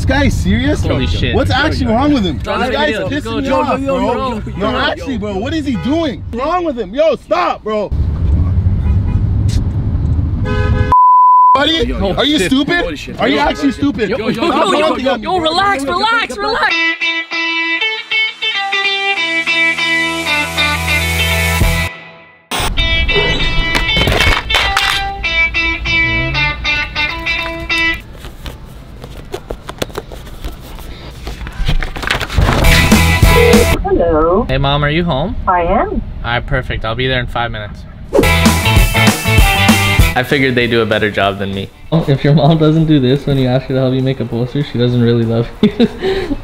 guy is serious? Holy shit. What's actually wrong with him? This Let's guy's go, pissing me off, bro. No, actually, bro, what is he doing? What's wrong with him? Yo, stop, bro. Buddy, are you stupid? Are you actually stupid? Yo, relax. Hello. Hey mom, are you home? I am. Alright, perfect. I'll be there in 5 minutes. I figured they do a better job than me. If your mom doesn't do this when you ask her to help you make a poster, she doesn't really love you.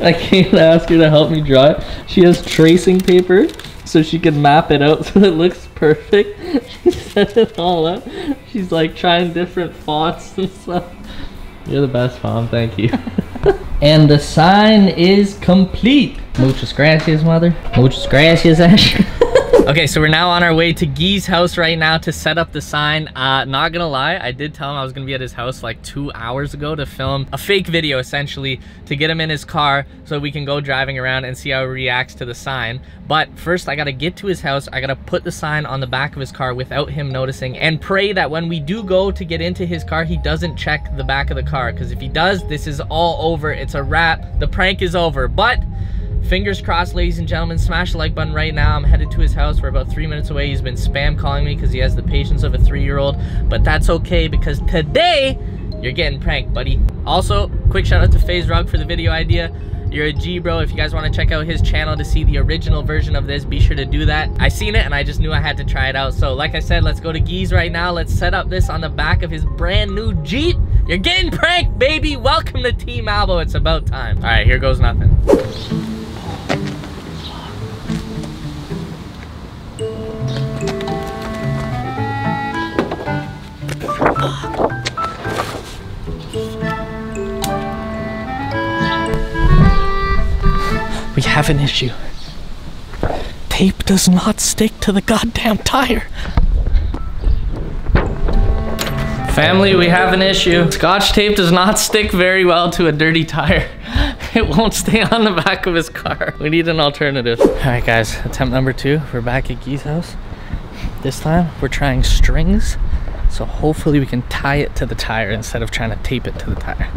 I came to ask her to help me draw it. She has tracing paper so she can map it out so it looks perfect. She set it all up. She's like trying different fonts and stuff. You're the best, mom. Thank you. And the sign is complete. Muchas gracias, mother. Muchas gracias, Ash. Okay, so we're now on our way to Guy's house right now to set up the sign. Not gonna lie, I did tell him I was gonna be at his house like 2 hours ago to film a fake video, essentially, to get him in his car so we can go driving around and see how he reacts to the sign. But first, I gotta get to his house. I gotta put the sign on the back of his car without him noticing and pray that when we do go to get into his car, he doesn't check the back of the car. Because if he does, this is all over. It's a wrap. The prank is over. But fingers crossed, ladies and gentlemen. Smash the like button right now. I'm headed to his house. We're about 3 minutes away. He's been spam calling me because he has the patience of a 3-year-old. But that's okay because today, you're getting pranked, buddy. Also, quick shout out to FaZe Rug for the video idea. You're a G, bro. If you guys want to check out his channel to see the original version of this, be sure to do that. I seen it and I just knew I had to try it out. So like I said, let's go to Guy's right now. Let's set up this on the back of his brand new Jeep. You're getting pranked, baby. Welcome to Team Albo. It's about time. All right, here goes nothing. We have an issue. Tape does not stick to the goddamn tire. Family, we have an issue. Scotch tape does not stick very well to a dirty tire. It won't stay on the back of his car. We need an alternative. All right, guys, attempt number 2. We're back at Guy's house. This time, we're trying strings. So hopefully we can tie it to the tire instead of trying to tape it to the tire.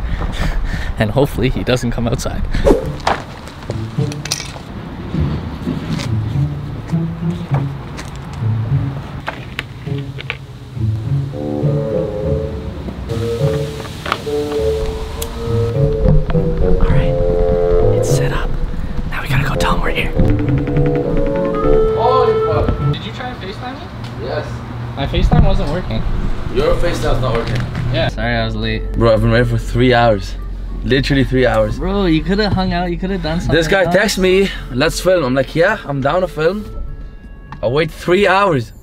And hopefully he doesn't come outside. My FaceTime wasn't working. Your FaceTime's not working. Yeah. Sorry I was late. Bro, I've been waiting for 3 hours. Literally 3 hours. Bro, you could have hung out. You could have done something. This guy texts me, let's film. I'm like, yeah, I'm down to film. I'll wait 3 hours.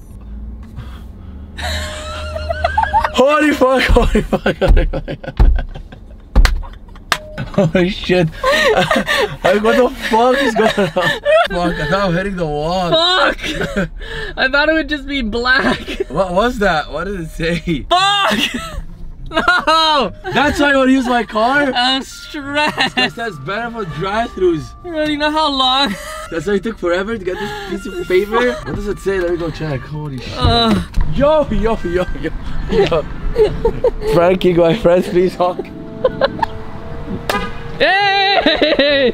Holy fuck, holy fuck, holy fuck. Holy shit. Like, what the fuck is going on? Fuck, I thought I'm hitting the wall. Fuck! I thought it would just be black. What was that? What did it say? Fuck! No! That's why I want to use my car? I'm stressed. It says better for drive-thrus. You already know how long? That's why it took forever to get this piece of paper? What does it say? Let me go check. Holy shit. Yo. Frankie, my friends, please honk. Hey!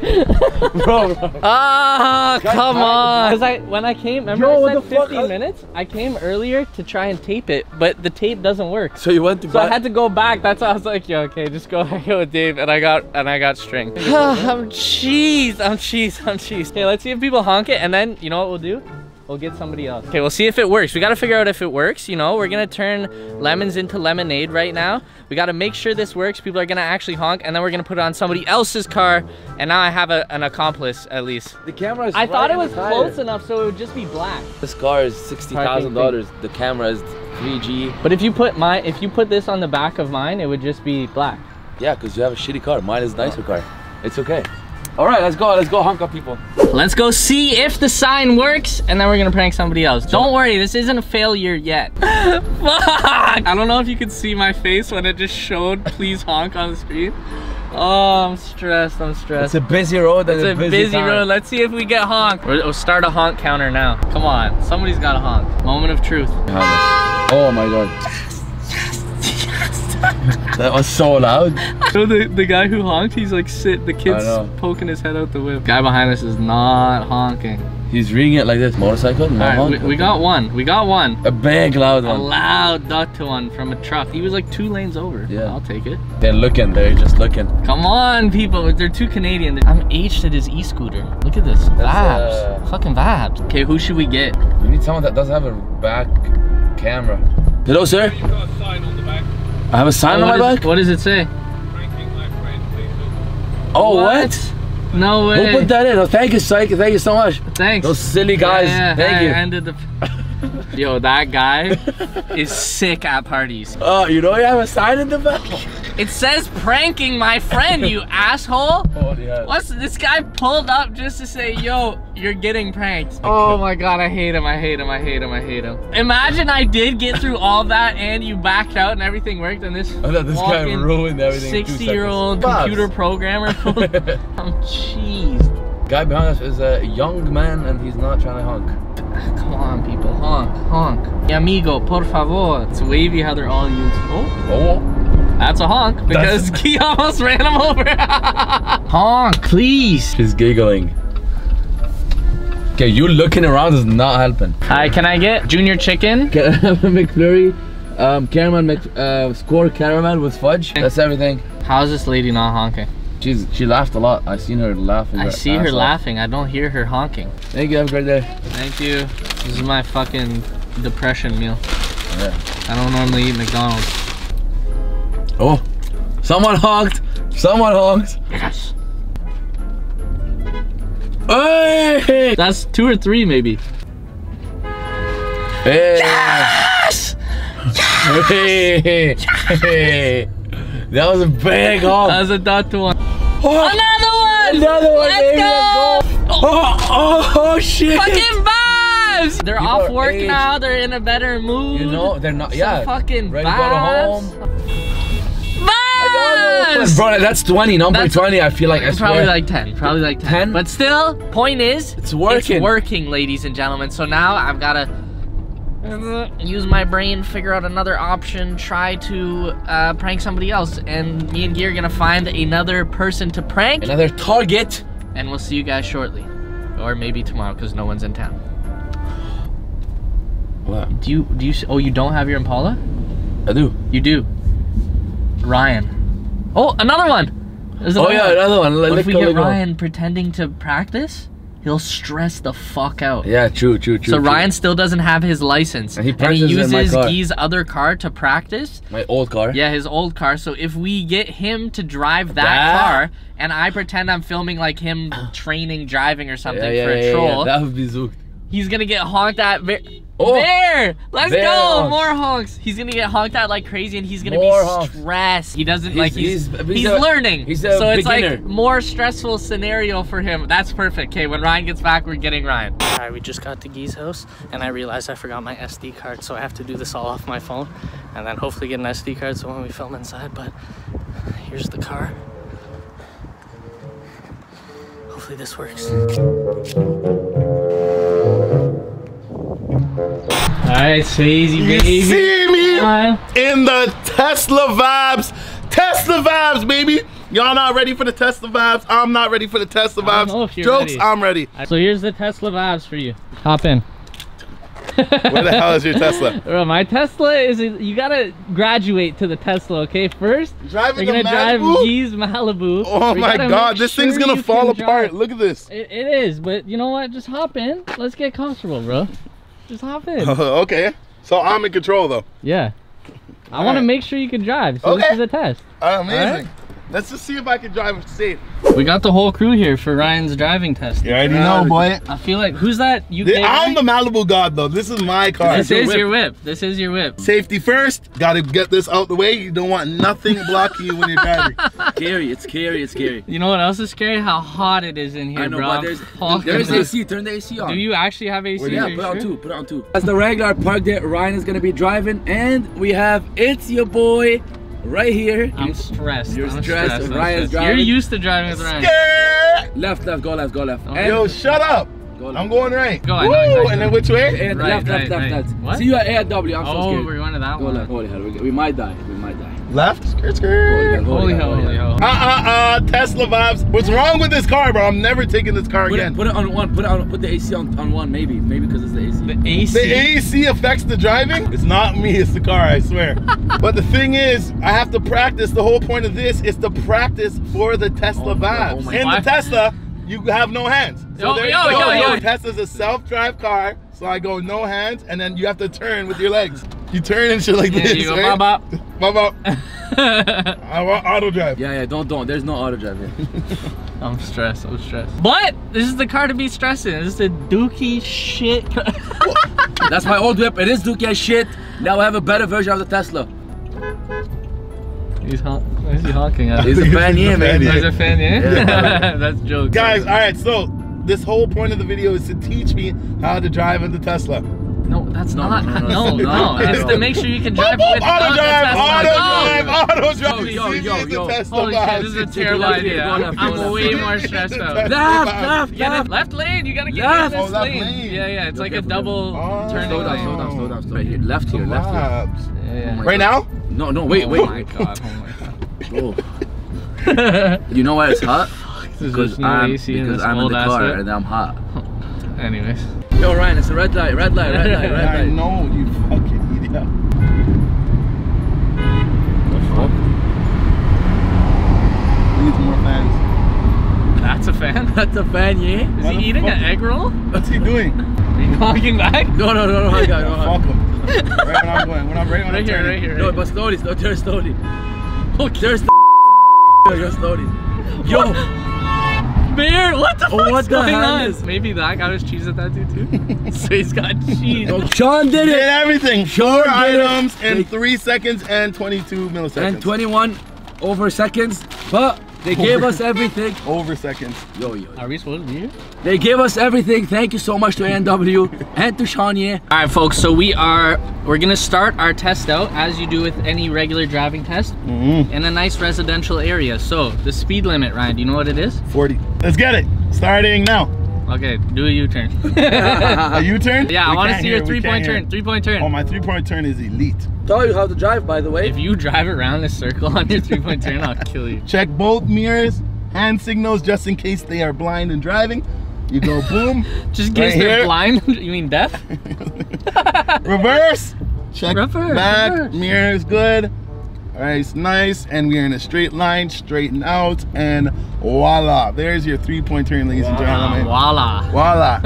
Bro. Ah, come on. Because when I came, remember I said 15 minutes? I came earlier to try and tape it, but the tape doesn't work. So you went to I had to go back. That's why I was like, yo, okay, just go hang out with Dave. And I got string. I'm cheese. Okay, let's see if people honk it, and then you know what we'll do? We'll get somebody else. Okay, we'll see if it works. We gotta figure out if it works, you know? We're gonna turn lemons into lemonade right now. We gotta make sure this works. People are gonna actually honk, and then we're gonna put it on somebody else's car, and now I have an accomplice, at least. The camera is I thought it was close enough so it would just be black. This car is $60,000. The camera is 3G. But if you put this on the back of mine, it would just be black. Yeah, because you have a shitty car. Mine is a nicer car. It's okay. All right, let's go honk up people. Let's go see if the sign works, and then we're gonna prank somebody else. Don't worry, this isn't a failure yet. Fuck! I don't know if you could see my face when it just showed please honk on the screen, Oh, I'm stressed. I'm stressed. It's a busy road. It's a busy road. Let's see if we get honk. We'll start a honk counter now. Come on. Somebody's got a honk. Moment of truth. Oh my god. That was so loud. So the guy who honked, he's like the kid's poking his head out the whip. Guy behind us is not honking. He's reading it like this. Motorcycle? No. Alright, we got one. We got one. A big loud one. A loud duck one from a truck. He was like 2 lanes over. Yeah. I'll take it. They're looking. They're just looking. Come on, people. They're too Canadian. I'm H at his e-scooter. Look at this. Vibes. Fucking vibes. Okay, who should we get? We need someone that does have a back camera. Hello, sir. You've got a sign on the back. I have a sign on my back? What does it say? Pranking my friend, please don't. Oh, what? No way. Who put that in? Oh, thank you, Psych. Thank you so much. Thanks. Those silly guys. Yeah, thank you. I ended the... Yo, that guy is sick at parties. Oh, you know you have a sign in the back? It says pranking my friend, you asshole. Oh, yeah. What's this guy pulled up just to say, yo, you're getting pranked. Oh my god, I hate him, I hate him, I hate him, I hate him. Imagine I did get through all that and you backed out and everything worked and this guy ruined everything. 60-year-old computer programmer. I'm cheesed. Guy behind us is a young man and he's not trying to honk. Come on, people, honk, honk. Amigo, por favor. It's wavy how they're all used. Oh, that's a honk because he almost ran him over. Honk, please. She's giggling. Okay, you looking around is not helping. Hi, can I get junior chicken? Can I have a McFlurry, caramel, score caramel with fudge? That's everything. How's this lady not honking? She laughed a lot. I seen her laughing. I see her laughing. I don't hear her honking. Thank you. Have a great day. Thank you. This is my fucking depression meal. Yeah. I don't normally eat McDonald's. Oh, someone honked. Someone honked. Yes. Hey! That's 2 or 3 maybe. Hey! Yes! Yes! Hey! Hey! That was a big honk. That was a dot to one. Oh, another one! Let's go! Oh, shit! Fucking vibes! They're off work now. They're in a better mood. You know, they're not. Some fucking ready vibes. to go to home. Vibes! Bro, that's 20. Number 20. I feel like I swear. Probably like 10. Probably like 10. But still, point is, it's working. It's working, ladies and gentlemen. So now I've got to use my brain, figure out another option, try to prank somebody else, and me and Guy are gonna find another person to prank, another target, and we'll see you guys shortly, or maybe tomorrow because no one's in town. What? Do you? Oh, you don't have your Impala? I do. You do. Ryan. Oh, another one. Oh yeah, another one. What if we get Ryan pretending to practice? He'll stress the fuck out. Yeah, true. So Ryan still doesn't have his license. And he uses Guy's other car to practice. My old car? Yeah, his old car. So if we get him to drive that car, and I pretend I'm filming like him training driving or something for a troll. That would be zooked. He's gonna get honked at there! Let's go! Honks. More honks. He's gonna get honked at like crazy and he's gonna be stressed. He doesn't he's learning. So it's like more stressful scenario for him. That's perfect. Okay, when Ryan gets back, we're getting Ryan. Alright, we just got to Guy's house and I realized I forgot my SD card, so I have to do this all off my phone and then hopefully get an SD card so when we film inside, but here's the car. Hopefully this works. Alright, Swaze, baby. You see me in the Tesla vibes. Tesla vibes, baby. Y'all not ready for the Tesla vibes? I'm not ready for the Tesla vibes. Jokes, ready. I'm ready. So here's the Tesla vibes for you. Hop in. Where the hell is your Tesla? Bro, my Tesla is, you gotta graduate to the Tesla, okay? First, you're gonna drive Guy's Malibu. Oh my god, this thing's gonna fall apart. Look at this. It is, but you know what? Just hop in. Let's get comfortable, bro. Just hop in. Okay. So I'm in control though. Yeah. I want to make sure you can drive. So this is a test. Amazing. Let's just see if I can drive safe. We got the whole crew here for Ryan's driving test. You already know, boy. I feel like, who's that? I'm the Malibu god though. This is my car. This is your whip. This is your whip. Safety first. Gotta get this out the way. You don't want nothing blocking you when you're driving. Scary, it's scary, it's scary. You know what else is scary? How hot it is in here, I know, bro. But there's AC. Turn the AC on. Do you actually have AC? Yeah, put on two. Put on two. As the regular park there, Ryan is gonna be driving, and we have It's Your Boy right here. I'm stressed. You're I'm stressed. I'm Ryan's stressed. driving. You're used to driving with Ryan. Left, go left. Okay. Yo, shut up. Go left. I'm going right. Go, I know Woo! exactly. And then which way? And Right, left. What? See you at A&W. I'm so Oh, scared. we're going to that Go one. left. Holy hell. We might die. Left. Skirt. Holy hell. Tesla vibes. What's wrong with this car, bro? I'm never taking this car again. Put it on one. Put the AC on one. Maybe because it's the AC. The AC? The AC affects the driving? It's not me, it's the car, I swear. But the thing is, I have to practice. The whole point of this is to practice for the Tesla vibes. oh my In the Tesla, you have no hands. So there you go. Tesla's a self-drive car, so I go no hands, and then you have to turn with your legs. You turn and shit like this. You go right? bop. I want auto drive. Yeah, don't. There's no auto drive here. I'm stressed. But this is the car to be stressing. This is the dookie shit. That's my old whip. It is dookie as shit. Now I have a better version of the Tesla. Where's he honking at? He's a fan, yeah, man. He's a fan, yeah? That's joke. Guys, alright, so this whole point of the video is to teach me how to drive in the Tesla. No, that's not. No. It's to make sure you can drive with auto drive. Yo. Holy shit, this is a terrible idea. I'm way more stressed out. Left lane, you gotta get in this lane. Yeah, it's like a double turning lane. Slow down. Right here. Left here. Yeah. Right now? No, wait. Oh my god. Bro. You know why it's hot? Because I'm in the car and I'm hot. Anyways. Yo, Ryan, it's a red light. I know, you fucking idiot. The fuck? Needs more fans. That's a fan? That's a fan, yeah? Is he eating an egg roll? What's he doing? Are you honking back? No, I got it. Fuck him. Right when I'm going. When I'm right here. No, but slowly. Turn slowly. Okay. Turn slowly. Yo! Bear, what the fuck's going on? Is? Maybe that guy was cheese at that dude too. So he's got cheese. No, Sean did it. Did everything. 4 items in 3 seconds and 22 milliseconds. And 21 over seconds. But they gave us everything. Over seconds. Yo. Are we supposed to be here? They gave us everything. Thank you so much to A&W and to Sean, yeah. All right, folks. So we're gonna start our test out as you do with any regular driving test in a nice residential area. So the speed limit, Ryan, do you know what it is? 40. Let's get it. Starting now. Okay, do a U-turn. A U-turn? Yeah, I want to see your 3-point turn. 3-point turn. Oh, my 3-point turn is elite. Tell you how to drive, by the way. If you drive around this circle on your 3-point turn, I'll kill you. Check both mirrors, hand signals, just in case they are blind and driving. You go boom. Just in case they're blind? You mean deaf? Reverse. Check back. Reverse. Mirror is good. All right, it's nice. And we're in a straight line, straighten out, and voila. There's your 3-point turn, ladies and gentlemen. Voila.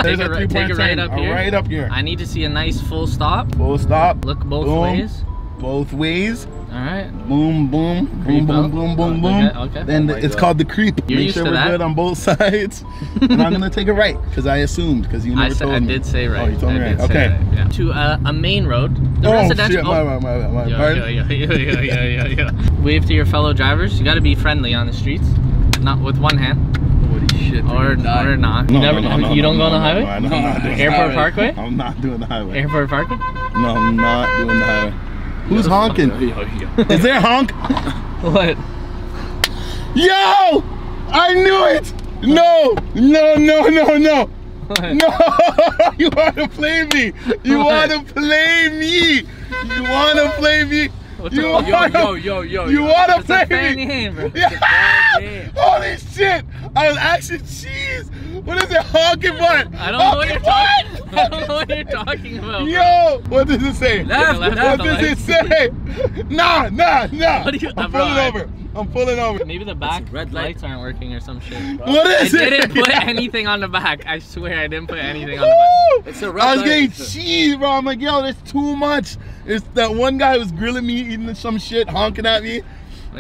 There's Take a 3-point turn. right up here. Right up here. I need to see a nice full stop. Full stop. Look both ways. Both ways. All right. Boom, boom, boom, boom, boom, boom, boom. Okay. Then it's called the creep. You're Make sure we're good on both sides. And I'm gonna take a right because I assumed because you never told me. I did say right. Oh, you told me right. Okay. Okay. Yeah. To a main road. The Oh residential. shit! My bad. Yo. Wave to your fellow drivers. You got to be friendly on the streets, not with one hand. Holy shit. Or not. No, you don't go on the highway? No, I'm not doing Airport the Parkway? I'm not doing the highway. Airport Parkway? No, I'm not doing the highway. Who's honking? Is there honk? What? Yo! I knew it! No! What? No! You wanna play me! You wanna play me! You wanna play me! You wanna play me! Bro. Yeah. Holy shit! I was actually cheese! What is it? Honking butt! I don't know what you're talking. I don't know what you're talking about. Yo! What does it say? Left, What does it say? Nah! What are you, I'm pulling over. I'm pulling over. Maybe the back red light. lights aren't working or some shit. What is it? I didn't put anything on the back. I swear I didn't put anything on the back. It's a red I was light. getting cheese, bro. I'm like, yo, that's too much. It's that one guy was grilling me, eating some shit, honking at me.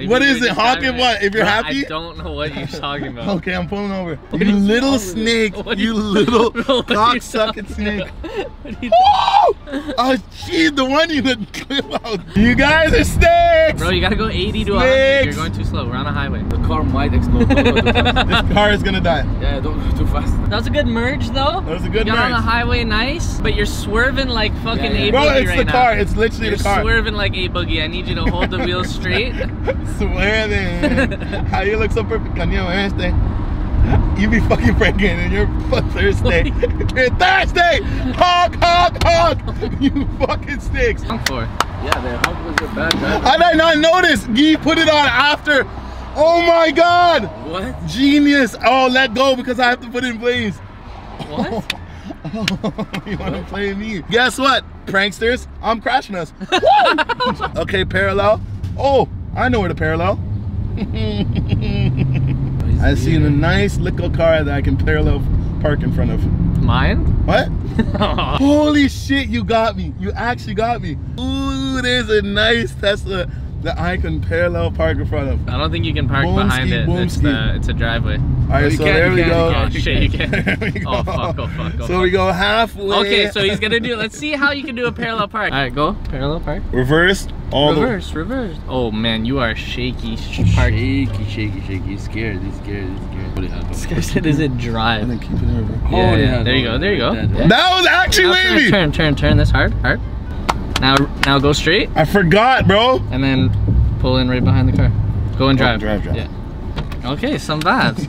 What is it? Honking what? If you're happy? I don't know what you're talking about. Okay, I'm pulling over. You little snake. You little cocksucking snake. Oh, jeez, the one you didn't clip out. You guys are snakes. Bro, you gotta go 80 to 100. You're going too slow. We're on a highway. The car might explode. This car is gonna die. Yeah, don't go too fast. That was a good merge, though. That was a good merge. You're on the highway, nice, but you're swerving like fucking A-Boogie Bro, it's right the now. car. It's literally You're the car. swerving like A-Boogie. I need you to hold the wheel straight. Swerving. How you look so perfect on your Wednesday? You be fucking pranking and you're Thursday. You're Thursday! Honk, honk, honk! You fucking sticks. Honk for. Yeah, the honk was a bad guy. How did I not notice? He put it on after. Oh my god! What? Genius! Oh, let go because I have to put it in place. What? You wanna play me? Guess what, pranksters? I'm crashing us. Okay, parallel. Oh, I know where to parallel. I seen a nice little car that I can parallel park in front of. Mine? What? Holy shit, you got me. You actually got me. Ooh, there's a nice Tesla that I can parallel park in front of. I don't think you can park behind it. It's a driveway. All right, so there we go. Oh shit, you can. Oh fuck, oh fuck, oh So fuck. we go halfway. Okay, so he's gonna do, let's see how you can do a parallel park. All right, go, parallel park. Reversed, all reverse, reverse. Oh man, you are shaky. Shaky. He's scared, he's scared. What do you have? This guy said, is it drive? And then keep it in reverse. Yeah, yeah. There you go, there you go. That was actually wavy. Turn this hard. Now go straight. I forgot, bro. And then pull in right behind the car. Go and drive. Drive. Yeah. Okay, some vibes.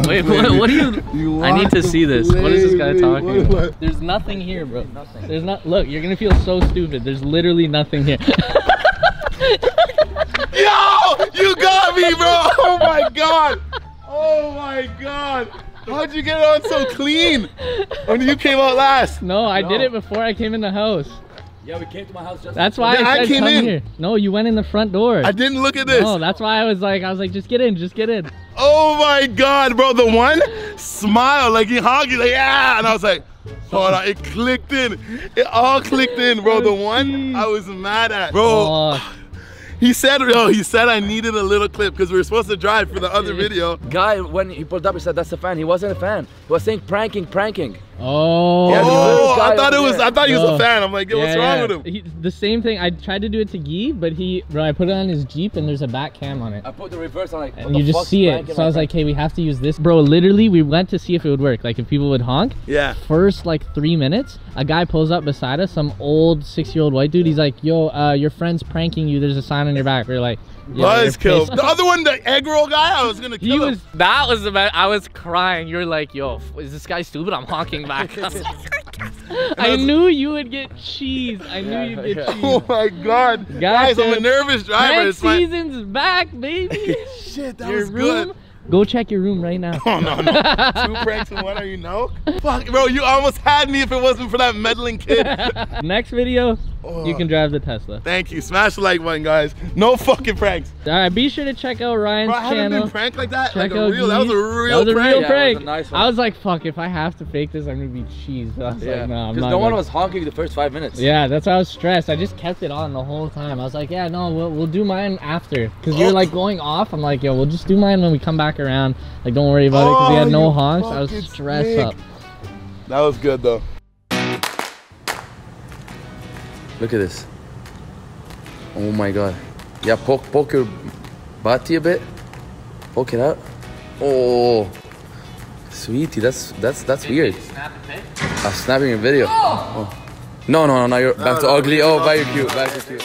Wait, what do you I need to see this. What is this guy talking about? There's nothing here, bro. Nothing. There's not. Look, you're gonna feel so stupid. There's literally nothing here. Yo, you got me, bro. Oh my god. Oh my god. How'd you get it on so clean? When you came out last? No, I did it before I came in the house. Yeah, we came to my house just. That's why I said come here. No, you went in the front door. I didn't look at this. No, that's why I was like, just get in, just get in. Oh my god, bro, the one smile, like he honked, like yeah, and I was like, hold on, it clicked in. It all clicked in, bro. The one I was mad at, bro. He said I needed a little clip because we were supposed to drive for the other video. Guy, when he pulled up, he said that's a fan. He wasn't a fan. He was saying pranking. Oh. Yeah, I thought he was a fan. I'm like, yo, what's wrong with him? The same thing. I tried to do it to Guy, but I put it on his Jeep and there's a back cam on it. I put the reverse on, like, and you just see it. So I was like, hey, we have to use this. Bro, literally, we went to see if it would work. Like if people would honk. Yeah. First like 3 minutes, a guy pulls up beside us, some old 6-year-old white dude. He's like, yo, your friend's pranking you. There's a sign on your back. We're like, Buzzkill. The other one, the egg roll guy, I was gonna kill him. That was the best. I was crying. You were like, yo, is this guy stupid? I'm honking back. I knew you would get cheese. I knew you'd get cheese. Oh my god. Guys, I'm a nervous driver. Prank season's back, baby. Shit, that was good. Go check your room right now. Oh, no. 2 pranks in one, are you know? Fuck, bro, you almost had me if it wasn't for that meddling kid. Next video, you can drive the Tesla. Thank you. Smash the like button, guys. No fucking pranks. All right, be sure to check out Ryan's channel. I haven't been pranked like that. Check like that was a real prank. That was a nice one. I was like, fuck, if I have to fake this, I'm gonna be cheesed. I was like, no, I'm not. Because no one was honking the first 5 minutes. Yeah, that's why I was stressed. I just kept it on the whole time. I was like, yeah, no, we'll do mine after. Because you're like going off. I'm like, yo, we'll just do mine when we come back around. Like, don't worry about it, because we had no honks. I was stressed up. That was good though. Look at this. Oh my god. Yeah, poke your body a bit. Poke it out. Oh, sweetie, that's weird. Snap a pic? I'm snapping a video. Oh. No, you're back to ugly. Oh, very cute, very cute.